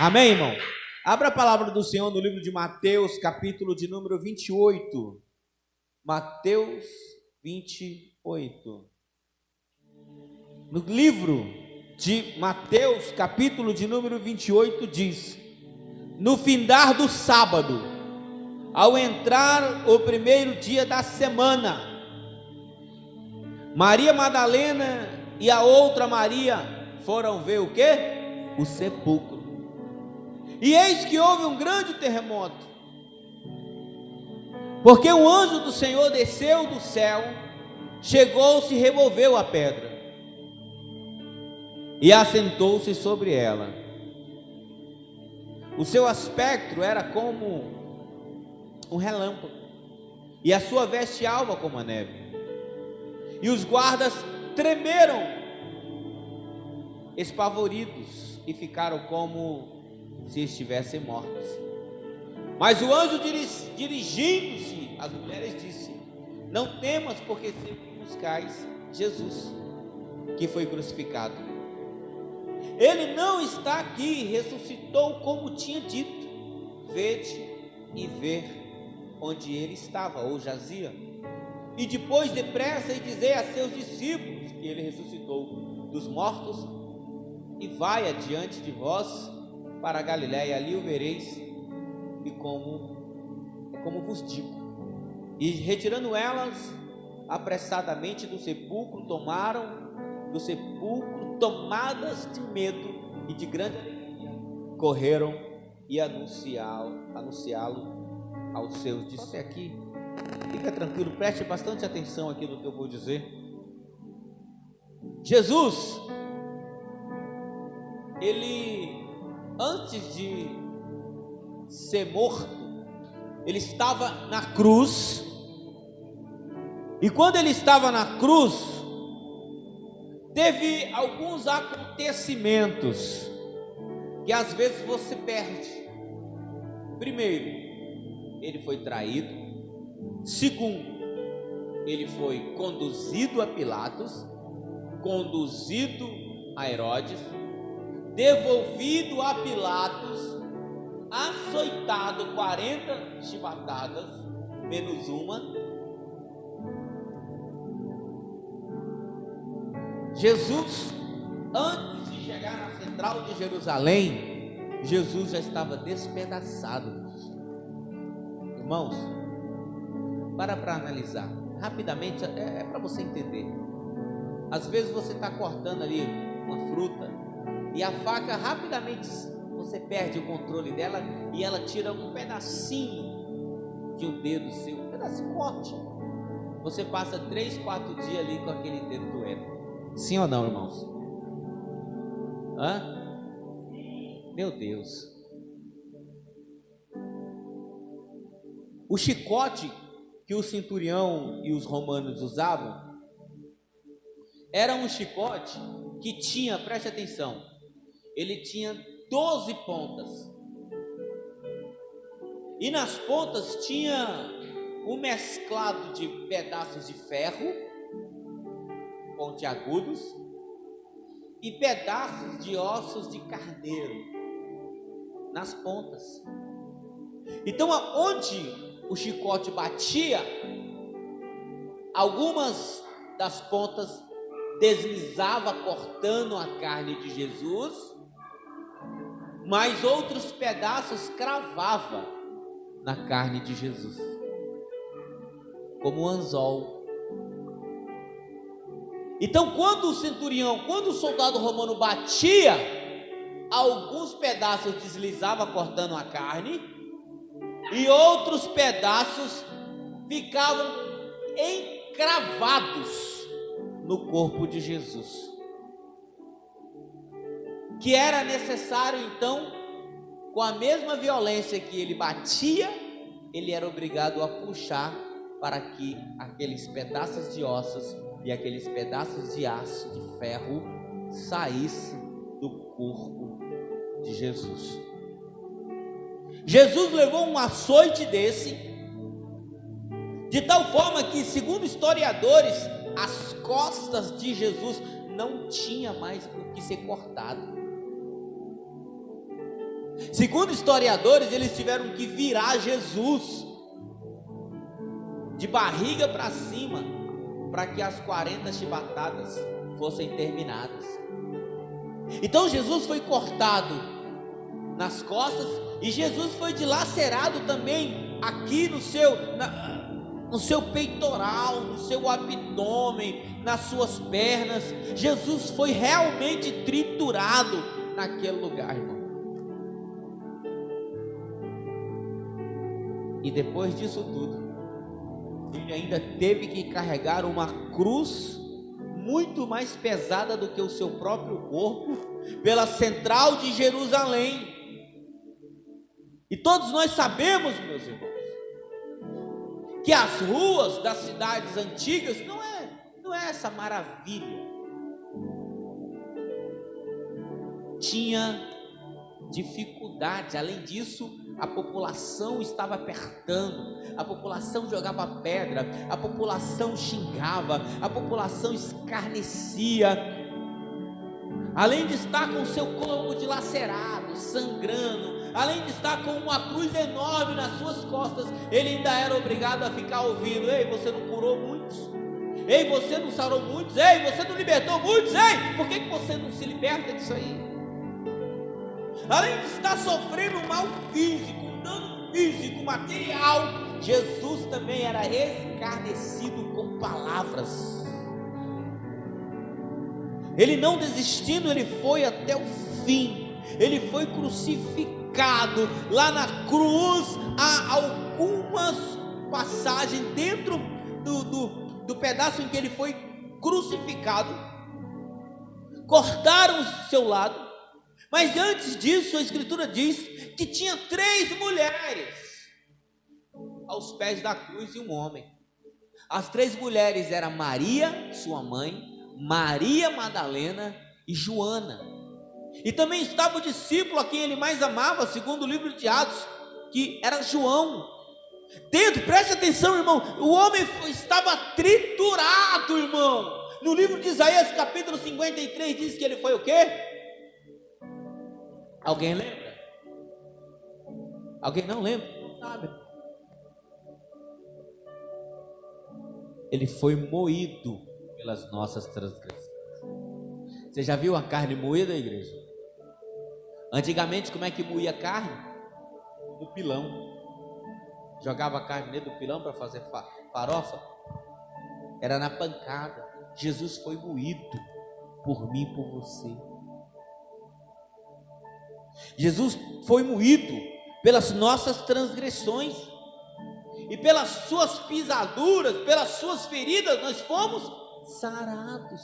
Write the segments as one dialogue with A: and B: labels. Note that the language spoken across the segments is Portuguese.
A: Amém, irmão? Abra a palavra do Senhor no livro de Mateus, capítulo de número 28. Mateus 28. No livro de Mateus, capítulo de número 28, diz: no findar do sábado, ao entrar o primeiro dia da semana, Maria Madalena e a outra Maria foram ver o quê? O sepulcro. E eis que houve um grande terremoto, porque um anjo do Senhor desceu do céu, chegou-se e removeu a pedra, e assentou-se sobre ela. O seu aspecto era como um relâmpago, e a sua veste alva como a neve. E os guardas tremeram, espavoridos, e ficaram como se estivessem mortos. Mas o anjo, dirigindo-se às mulheres, disse: não temas, porque sempre buscais Jesus, que foi crucificado. Ele não está aqui, ressuscitou como tinha dito. Vede e ver onde ele estava, ou jazia. E depois depressa e dizei a seus discípulos que ele ressuscitou dos mortos, e vai adiante de vós para a Galiléia, ali o vereis, e como vos digo. E retirando elas apressadamente do sepulcro, tomadas de medo e de grande alegria, correram e anunciá-lo aos seus discípulos. Aqui, fica tranquilo, preste bastante atenção aqui no que eu vou dizer. Jesus, ele, antes de ser morto, ele estava na cruz, e quando ele estava na cruz, teve alguns acontecimentos que às vezes você perde. Primeiro, ele foi traído. Segundo, ele foi conduzido a Pilatos, conduzido a Herodes, devolvido a Pilatos, açoitado 40 chibatadas, menos uma. Jesus, antes de chegar na central de Jerusalém, Jesus já estava despedaçado. Irmãos, para analisar rapidamente, é para você entender. Às vezes você está cortando ali uma fruta, e a faca rapidamente você perde o controle dela, e ela tira um pedacinho de um dedo seu, um pedacinho corte. Você passa 3, 4 dias ali com aquele dedo doendo. Sim ou não, irmãos? Meu Deus. O chicote que o centurião e os romanos usavam era um chicote que tinha, preste atenção, ele tinha 12 pontas, e nas pontas tinha um mesclado de pedaços de ferro pontiagudos e pedaços de ossos de carneiro nas pontas. Então, onde o chicote batia, algumas das pontas deslizava cortando a carne de Jesus, mas outros pedaços cravava na carne de Jesus, como um anzol. Então, quando o soldado romano batia, alguns pedaços deslizava cortando a carne, e outros pedaços ficavam encravados no corpo de Jesus, que era necessário então, com a mesma violência que ele batia, ele era obrigado a puxar para que aqueles pedaços de ossos e aqueles pedaços de aço, de ferro, saíssem do corpo de Jesus. Jesus levou um açoite desse, de tal forma que, segundo historiadores, as costas de Jesus não tinha mais o que ser cortado. Segundo historiadores, eles tiveram que virar Jesus de barriga para cima, para que as 40 chibatadas fossem terminadas. Então Jesus foi cortado nas costas, e Jesus foi dilacerado também aqui no seu peitoral, no seu abdômen, nas suas pernas. Jesus foi realmente triturado naquele lugar, irmão. E depois disso tudo, ele ainda teve que carregar uma cruz muito mais pesada do que o seu próprio corpo, pela central de Jerusalém. E todos nós sabemos, meus irmãos, que as ruas das cidades antigas não é essa maravilha. Tinha dificuldade. Além disso, a população estava apertando, a população jogava pedra, a população xingava, a população escarnecia. Além de estar com seu corpo dilacerado, sangrando, além de estar com uma cruz enorme nas suas costas, ele ainda era obrigado a ficar ouvindo: ei, você não curou muitos? Ei, você não sarou muitos? Ei, você não libertou muitos? Ei, por que você não se liberta disso aí? Além de estar sofrendo mal físico, dano físico, material, Jesus também era escarnecido com palavras. Ele não desistindo, ele foi até o fim. Ele foi crucificado. Lá na cruz há algumas passagens dentro do pedaço em que ele foi crucificado. Cortaram o seu lado. Mas antes disso, a Escritura diz que tinha 3 mulheres aos pés da cruz e um homem. As 3 mulheres eram Maria, sua mãe, Maria Madalena e Joana. E também estava o discípulo a quem ele mais amava, segundo o livro de Atos, que era João. Dentro, preste atenção, irmão, o homem estava triturado, irmão. No livro de Isaías, capítulo 53, diz que ele foi o quê? Alguém lembra? Alguém não lembra? Não sabe. Ele foi moído pelas nossas transgressões. Você já viu a carne moída, igreja? Antigamente, como é que moía a carne? No pilão. Jogava a carne dentro do pilão para fazer farofa. Era na pancada. Jesus foi moído por mim e por você. Jesus foi moído pelas nossas transgressões, e pelas suas pisaduras, pelas suas feridas, nós fomos sarados.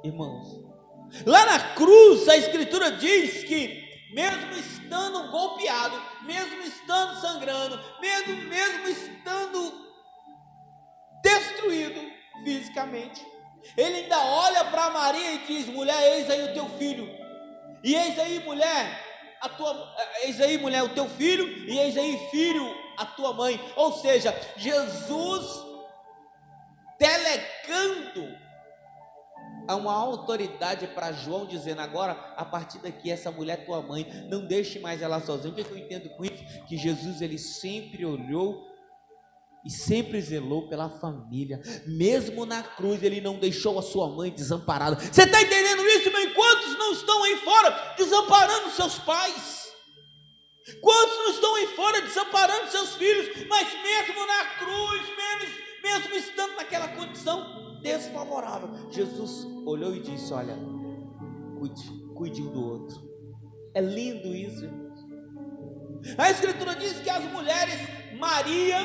A: Irmãos, lá na cruz a Escritura diz que mesmo estando golpeado, mesmo estando sangrando, mesmo estando destruído fisicamente, ele ainda olha para Maria e diz: mulher, eis aí o teu filho. E eis aí, mulher, o teu filho, e eis aí, filho, a tua mãe. Ou seja, Jesus delegando a uma autoridade para João, dizendo: agora, a partir daqui, essa mulher é tua mãe, não deixe mais ela sozinha. O que eu entendo com isso? Que Jesus, ele sempre olhou e sempre zelou pela família. Mesmo na cruz, ele não deixou a sua mãe desamparada. Você está entendendo isso, irmão? Quantos não estão aí fora desamparando seus pais? Quantos não estão aí fora desamparando seus filhos? Mas mesmo na cruz, mesmo estando naquela condição desfavorável, Jesus olhou e disse: olha, cuide um do outro. É lindo isso, irmãos. A Escritura diz que as mulheres Maria,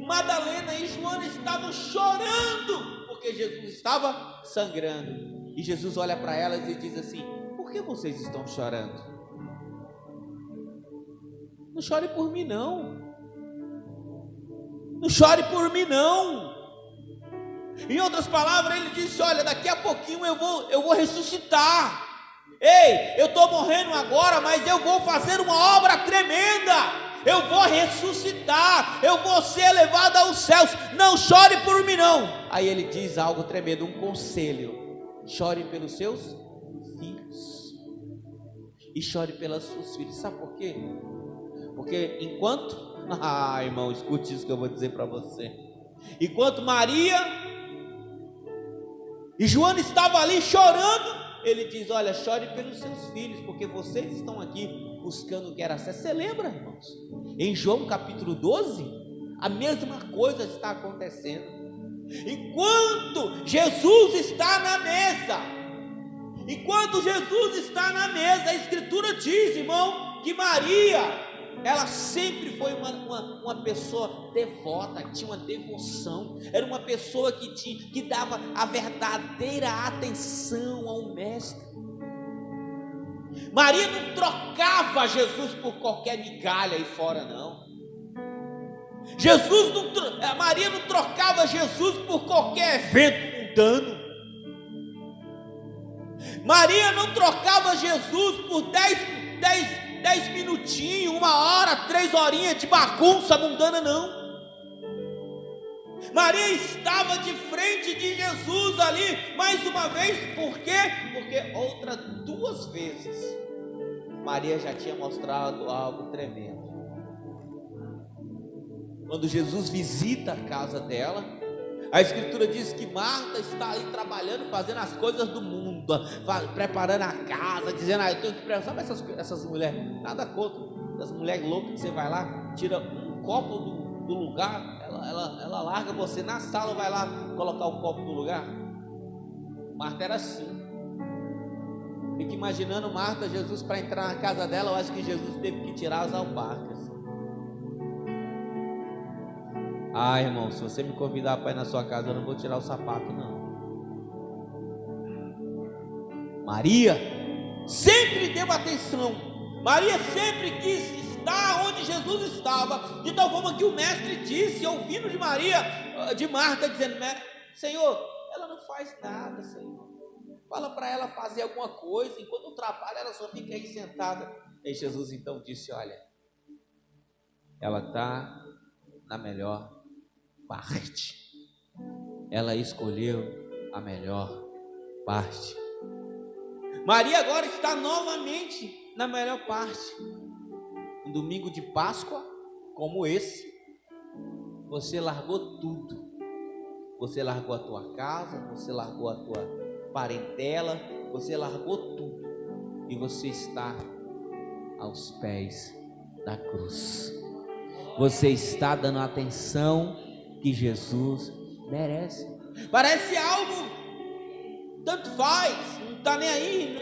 A: Madalena e Joana estavam chorando porque Jesus estava sangrando. E Jesus olha para elas e diz assim: por que vocês estão chorando? Não chore por mim não. Não chore por mim não. Em outras palavras, ele disse: olha, daqui a pouquinho eu vou ressuscitar. Ei, eu estou morrendo agora, mas eu vou fazer uma obra tremenda. Eu vou ressuscitar, eu vou ser levado aos céus, não chore por mim não. Aí ele diz algo tremendo, um conselho: chore pelos seus filhos. e chore pelas suas filhas. Sabe por quê? Porque enquanto, irmão, escute isso que eu vou dizer para você. Enquanto Maria e Joana estavam ali chorando, ele diz: olha, chore pelos seus filhos, porque vocês estão aqui buscando o que era acesso. Você lembra, irmãos? Em João capítulo 12, a mesma coisa está acontecendo. Enquanto Jesus está na mesa, a Escritura diz, irmão, que Maria, ela sempre foi uma pessoa devota, tinha uma devoção, era uma pessoa que dava a verdadeira atenção ao Mestre. Maria não trocava Jesus por qualquer migalha aí fora, não. Maria não trocava Jesus por qualquer evento mundano. Maria não trocava Jesus por 10 minutinhos, 1 hora, 3 horinhas de bagunça mundana, não. Maria estava de frente de Jesus ali, mais uma vez. Por quê? Porque outras 2 vezes Maria já tinha mostrado algo tremendo. Quando Jesus visita a casa dela, a Escritura diz que Marta está ali trabalhando, fazendo as coisas do mundo, preparando a casa, dizendo: eu tenho que preparar. Sabe essas mulheres, nada contra, as mulheres loucas que você vai lá, tira um copo do lugar, ela larga você na sala, vai lá colocar o copo no lugar. Marta era assim. Fica imaginando Marta, Jesus, para entrar na casa dela, eu acho que Jesus teve que tirar as alparcas. Irmão, se você me convidar para ir na sua casa, eu não vou tirar o sapato, não. Maria sempre deu atenção. Maria sempre quis estar onde Jesus estava, de tal forma que o Mestre disse, ouvindo de Marta, dizendo: Senhor, ela não faz nada, Senhor. Fala para ela fazer alguma coisa, enquanto eu trabalho, ela só fica aí sentada. E Jesus então disse: olha, ela está na melhor parte. Ela escolheu a melhor parte. Maria agora está novamente na melhor parte. Um domingo de Páscoa como esse, você largou tudo. Você largou a tua casa, você largou a tua parentela, você largou tudo e você está aos pés da cruz. Você está dando a atenção que Jesus merece. Parece algo tanto faz, não está nem aí,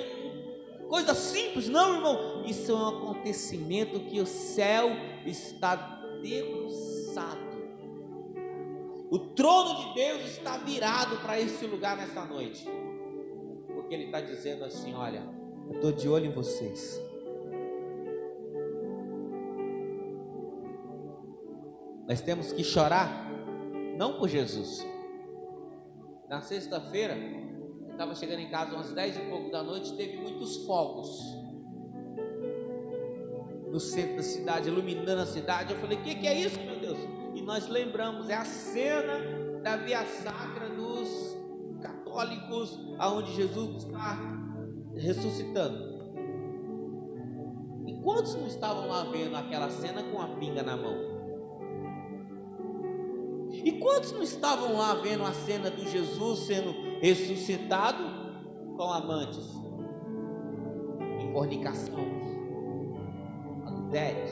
A: coisa simples. Não, irmão, isso é um acontecimento que o céu está debruçado. O trono de Deus está virado para esse lugar nessa noite, porque Ele está dizendo assim: olha, eu estou de olho em vocês. Nós temos que chorar, não por Jesus. Na sexta-feira, eu estava chegando em casa umas 10 e pouco da noite, teve muitos fogos no centro da cidade, iluminando a cidade. Eu falei: o que é isso, meu Deus? E nós lembramos, é a cena da via sacra dos católicos, aonde Jesus está ressuscitando. E quantos não estavam lá vendo aquela cena com a pinga na mão? E quantos não estavam lá vendo a cena do Jesus sendo ressuscitado com amantes, em fornicação, adultérios?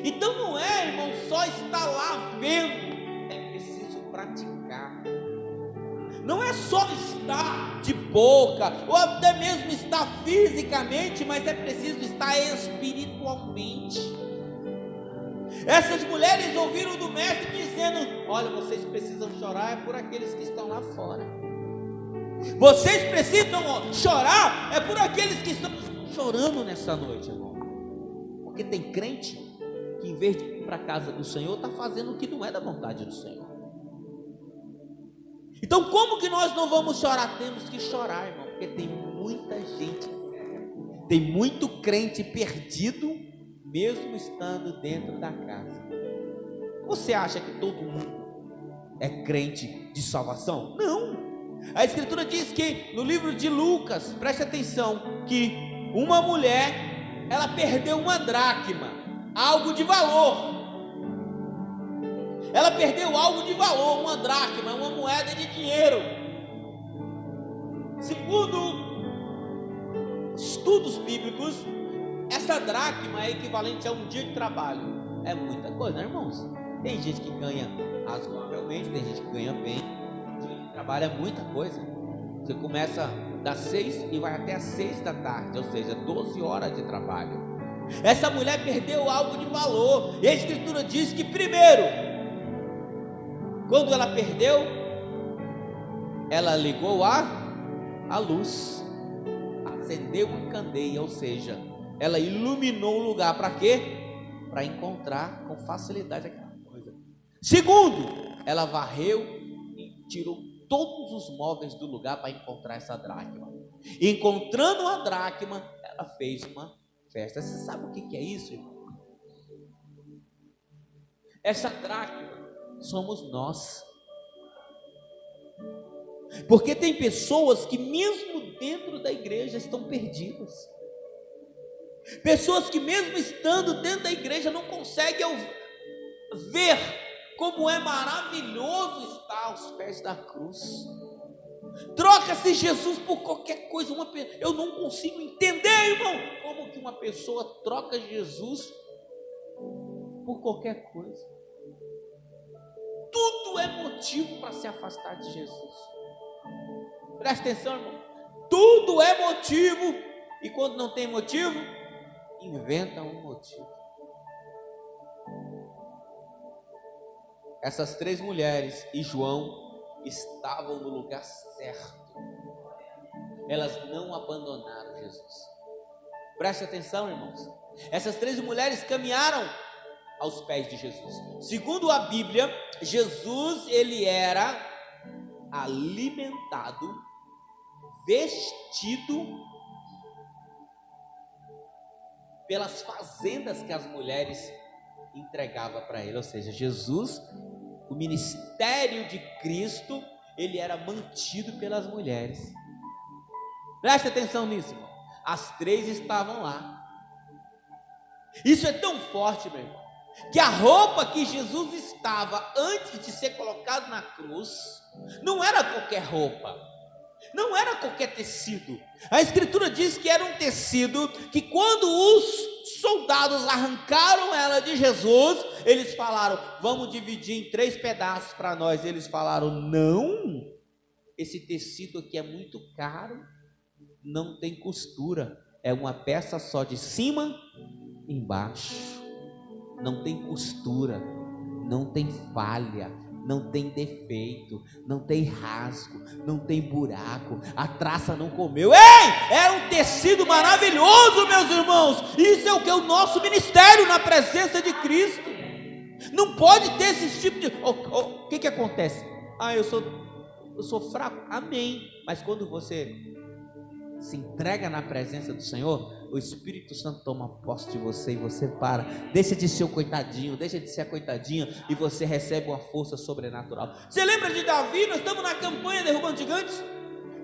A: Então não é, irmão, só estar lá vendo, é preciso praticar. Não é só estar de boca, ou até mesmo estar fisicamente, mas é preciso estar espiritualmente. Essas mulheres ouviram do Mestre dizendo: olha, vocês precisam chorar é por aqueles que estão lá fora. Vocês precisam chorar é por aqueles que estão chorando nessa noite, irmão. Porque tem crente que, em vez de ir para a casa do Senhor, está fazendo o que não é da vontade do Senhor. Então, como que nós não vamos chorar? Temos que chorar, irmão, porque tem muita gente, tem muito crente perdido, mesmo estando dentro da casa. Você acha que todo mundo é crente de salvação? Não. A Escritura diz que no livro de Lucas, preste atenção, que uma mulher, ela perdeu uma dracma, algo de valor. Ela perdeu algo de valor, uma dracma, uma moeda de dinheiro. Segundo estudos bíblicos, essa dracma é equivalente a um dia de trabalho. É muita coisa, né, irmãos? Tem gente que ganha razoavelmente, tem gente que ganha bem. Um dia de trabalho é muita coisa. Você começa das 6 e vai até às 6 da tarde, ou seja, 12 horas de trabalho. Essa mulher perdeu algo de valor, e a Escritura diz que primeiro, quando ela perdeu, ela ligou a luz, acendeu uma candeia, ou seja, ela iluminou o lugar para quê? Para encontrar com facilidade aquela coisa. Segundo, ela varreu e tirou todos os móveis do lugar para encontrar essa dracma. Encontrando a dracma, ela fez uma festa. Você sabe o que é isso, irmão? Essa dracma somos nós. Porque tem pessoas que mesmo dentro da igreja estão perdidas. Pessoas que mesmo estando dentro da igreja não conseguem ver como é maravilhoso estar aos pés da cruz. Troca-se Jesus por qualquer coisa. Eu não consigo entender, irmão, como que uma pessoa troca Jesus por qualquer coisa. Tudo é motivo para se afastar de Jesus. Presta atenção, irmão. Tudo é motivo. E quando não tem motivo, inventa um motivo. Essas 3 mulheres e João estavam no lugar certo. Elas não abandonaram Jesus. Preste atenção, irmãos. Essas 3 mulheres caminharam aos pés de Jesus. Segundo a Bíblia, Jesus, ele era alimentado, vestido pelas fazendas que as mulheres entregavam para ele. Ou seja, Jesus, o ministério de Cristo, ele era mantido pelas mulheres. Preste atenção nisso, irmão. As 3 estavam lá. Isso é tão forte, meu irmão, que a roupa que Jesus estava antes de ser colocado na cruz não era qualquer roupa, não era qualquer tecido. A Escritura diz que era um tecido que, quando os soldados arrancaram ela de Jesus, eles falaram: vamos dividir em 3 pedaços para nós. Eles falaram: não, esse tecido aqui é muito caro, não tem costura, é uma peça só de cima e embaixo, não tem costura, não tem falha, não tem defeito, não tem rasgo, não tem buraco, a traça não comeu. Ei, é um tecido maravilhoso, meus irmãos. Isso é o que é o nosso ministério na presença de Cristo. Não pode ter esse tipo de... O que acontece? Eu sou fraco, amém. Mas quando você se entrega na presença do Senhor, o Espírito Santo toma posse de você e você para, deixa de ser o coitadinho, deixa de ser a coitadinha, e você recebe uma força sobrenatural. Você lembra de Davi? Nós estamos na campanha derrubando gigantes.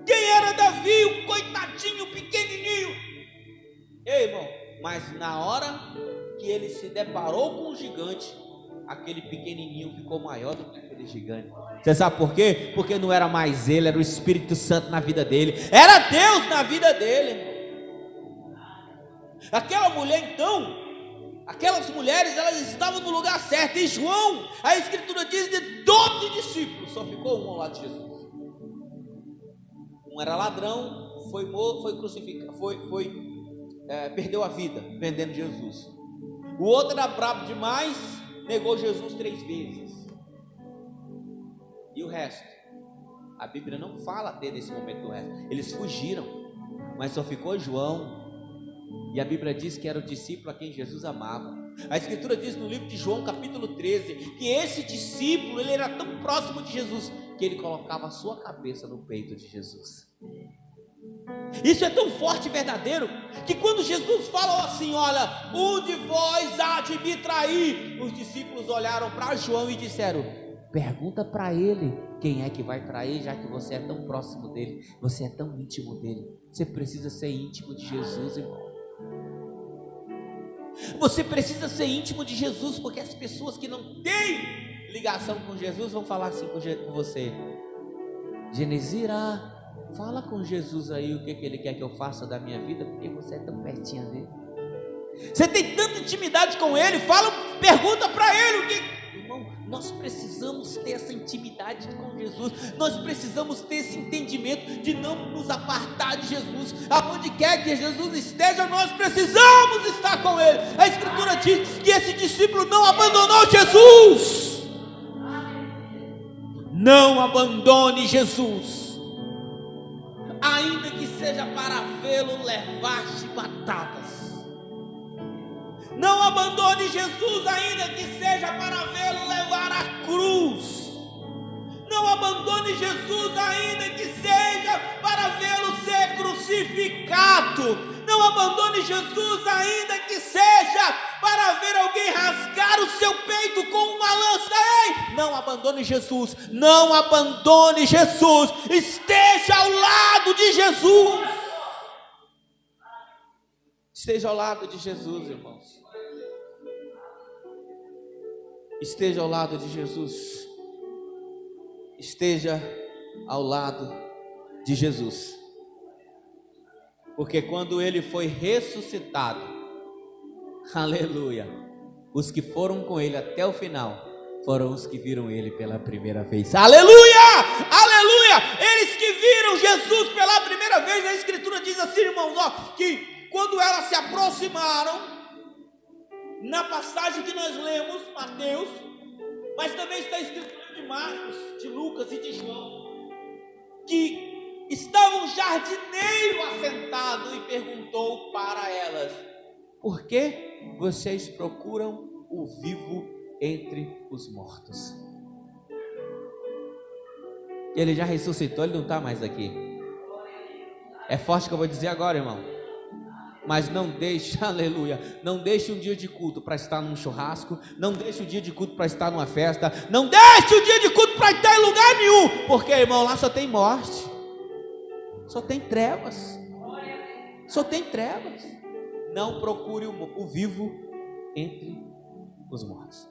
A: Quem era Davi? Um coitadinho pequenininho. Ei, irmão, mas na hora que ele se deparou com o gigante, aquele pequenininho ficou maior do que aquele gigante. Você sabe por quê? Porque não era mais ele, era o Espírito Santo na vida dele, era Deus na vida dele. Aquela mulher, então, aquelas mulheres, elas estavam no lugar certo. E João, a Escritura diz, de 12 discípulos, só ficou um ao lado de Jesus. Um era ladrão, foi morto, foi crucificado, perdeu a vida vendendo Jesus. O outro era brabo demais, negou Jesus 3 vezes. E o resto? A Bíblia não fala até nesse momento do resto. Eles fugiram, mas só ficou João. E a Bíblia diz que era o discípulo a quem Jesus amava. A Escritura diz no livro de João, capítulo 13, que esse discípulo, ele era tão próximo de Jesus, que ele colocava a sua cabeça no peito de Jesus. Isso é tão forte e verdadeiro, que quando Jesus falou assim: olha, um de vós há de me trair, os discípulos olharam para João e disseram: Pergunta para ele quem é que vai trair, já que você é tão próximo dele, você é tão íntimo dele. Você precisa ser íntimo de Jesus, irmão. Você precisa ser íntimo de Jesus, porque as pessoas que não têm ligação com Jesus vão falar assim com você: Genesira, fala com Jesus aí o que ele quer que eu faça da minha vida, porque você é tão pertinho dele. Você tem tanta intimidade com ele, pergunta para ele o que... Irmão, nós precisamos ter essa intimidade com Jesus. Nós precisamos ter esse entendimento de não nos apartar de Jesus. Aonde quer que Jesus esteja, nós precisamos estar com ele. A Escritura diz que esse discípulo não abandonou Jesus. Não abandone Jesus, ainda que seja para vê-lo levar chibatadas. Não abandone Jesus, ainda que seja para vê-lo levar a cruz. Não abandone Jesus, ainda que seja para vê-lo ser crucificado. Não abandone Jesus, ainda que seja para ver alguém rasgar o seu peito com uma lança. Ei, não abandone Jesus, não abandone Jesus. Esteja ao lado de Jesus. Esteja ao lado de Jesus, irmãos. Esteja ao lado de Jesus. Esteja ao lado de Jesus. Porque quando ele foi ressuscitado, aleluia, os que foram com ele até o final foram os que viram ele pela primeira vez. Aleluia! Aleluia! Eles que viram Jesus pela primeira vez, a Escritura diz assim, irmãos, que quando elas se aproximaram, na passagem que nós lemos, Mateus, mas também está escrito de Marcos, de Lucas e de João, que estava um jardineiro assentado e perguntou para elas: por que vocês procuram o vivo entre os mortos? Ele já ressuscitou, ele não está mais aqui. É forte que eu vou dizer agora, irmão. Mas não deixe, aleluia, não deixe um dia de culto para estar num churrasco, não deixe um dia de culto para estar numa festa, não deixe um dia de culto para estar em lugar nenhum, porque, irmão, lá só tem morte, só tem trevas, só tem trevas. Não procure o vivo entre os mortos.